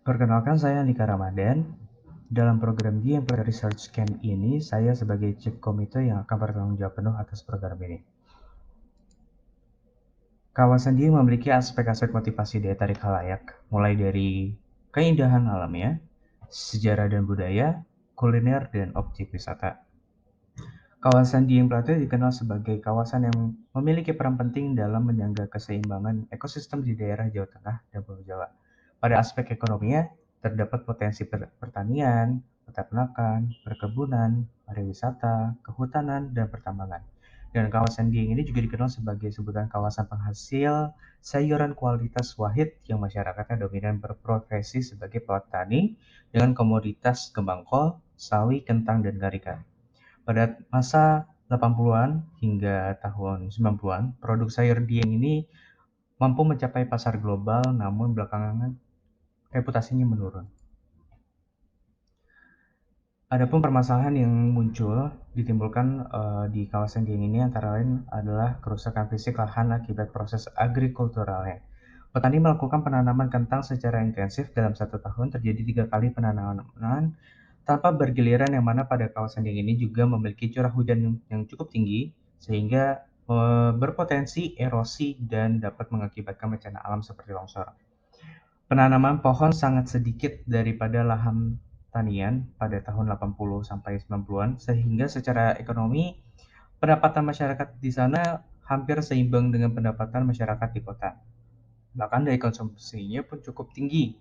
Perkenalkan, saya Andika Ramadan. Dalam program Dieng Research Camp ini, saya sebagai Chief Komite yang akan bertanggung jawab penuh atas program ini. Kawasan Dieng memiliki aspek-aspek motivasi daya tarik khalayak, mulai dari keindahan alamnya, sejarah dan budaya, kuliner, dan objek wisata. Kawasan Dieng Plateau dikenal sebagai kawasan yang memiliki peran penting dalam menjaga keseimbangan ekosistem di daerah Jawa Tengah dan Pulau Jawa. Pada aspek ekonominya, terdapat potensi pertanian, peternakan, perkebunan, pariwisata, kehutanan, dan pertambangan. Dan kawasan Dieng ini juga dikenal sebagai sebutan kawasan penghasil sayuran kualitas wahid yang masyarakatnya dominan berprofesi sebagai petani dengan komoditas kembang kol, sawi, kentang, dan karika. Pada masa 80-an hingga tahun 90-an, produk sayur Dieng ini mampu mencapai pasar global, namun belakangan reputasinya menurun. Adapun permasalahan yang ditimbulkan di kawasan Dieng ini antara lain adalah kerusakan fisik lahan akibat proses agrikulturalnya. Petani melakukan penanaman kentang secara intensif dalam 1 tahun, terjadi 3 kali penanaman tanpa bergiliran, yang mana pada kawasan Dieng ini juga memiliki curah hujan yang cukup tinggi sehingga berpotensi erosi dan dapat mengakibatkan bencana alam seperti longsor. Penanaman pohon sangat sedikit daripada lahan tanian pada tahun 80 sampai 90-an, sehingga secara ekonomi pendapatan masyarakat di sana hampir seimbang dengan pendapatan masyarakat di kota. Bahkan dari konsumsinya pun cukup tinggi.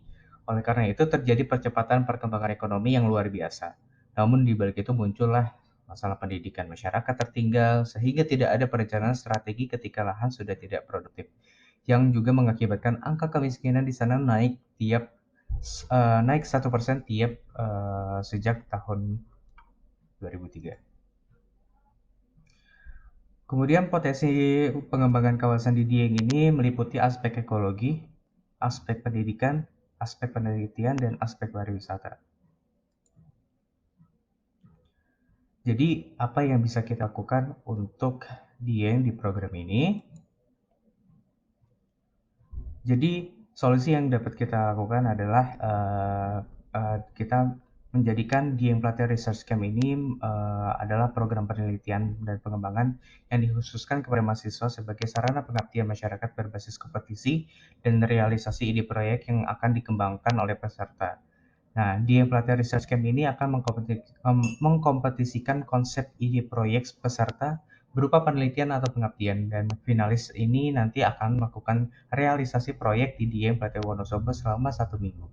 Oleh karena itu terjadi percepatan perkembangan ekonomi yang luar biasa. Namun di balik itu muncullah masalah pendidikan masyarakat tertinggal sehingga tidak ada perencanaan strategi ketika lahan sudah tidak produktif, yang juga mengakibatkan angka kemiskinan di sana naik 1% tiap sejak tahun 2003. Kemudian potensi pengembangan kawasan di Dieng ini meliputi aspek ekologi, aspek pendidikan, aspek penelitian, dan aspek pariwisata. Jadi, apa yang bisa kita lakukan untuk Dieng di program ini? Jadi, solusi yang dapat kita lakukan adalah kita menjadikan Dieng Plateau Research Camp ini adalah program penelitian dan pengembangan yang dikhususkan kepada mahasiswa sebagai sarana pengabdian masyarakat berbasis kompetisi dan realisasi ide proyek yang akan dikembangkan oleh peserta. Nah, Dieng Plateau Research Camp ini akan mengkompetisikan konsep ide proyek peserta berupa penelitian atau pengabdian, dan finalis ini nanti akan melakukan realisasi proyek di Dieng Plateau Wonosobo selama 1 minggu.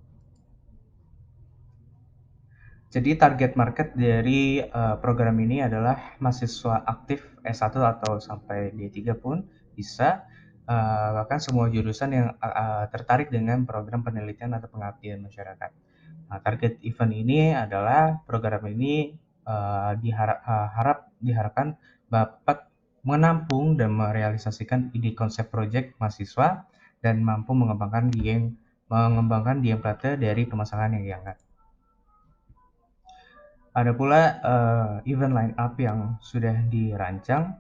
Jadi target market dari program ini adalah mahasiswa aktif S1 atau sampai D3 pun bisa, bahkan semua jurusan yang tertarik dengan program penelitian atau pengabdian masyarakat. Nah, target event ini adalah program ini diharapkan dapat menampung dan merealisasikan ide konsep proyek mahasiswa dan mampu mengembangkan Dieng Plateau dari permasalahan yang diangkat. Ada pula event line up yang sudah dirancang,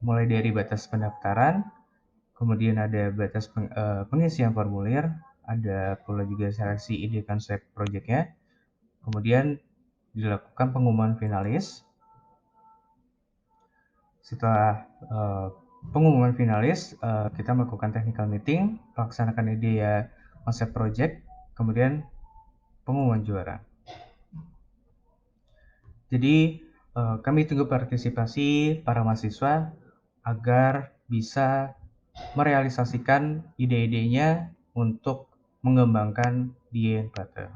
mulai dari batas pendaftaran, kemudian ada batas pengisian formulir, ada pula juga seleksi ide konsep proyeknya, kemudian dilakukan pengumuman finalis. Setelah pengumuman finalis, kita melakukan technical meeting, melaksanakan ide konsep project, kemudian pengumuman juara. Jadi kami tunggu partisipasi para mahasiswa agar bisa merealisasikan ide-idenya untuk mengembangkan Dieng Plateau.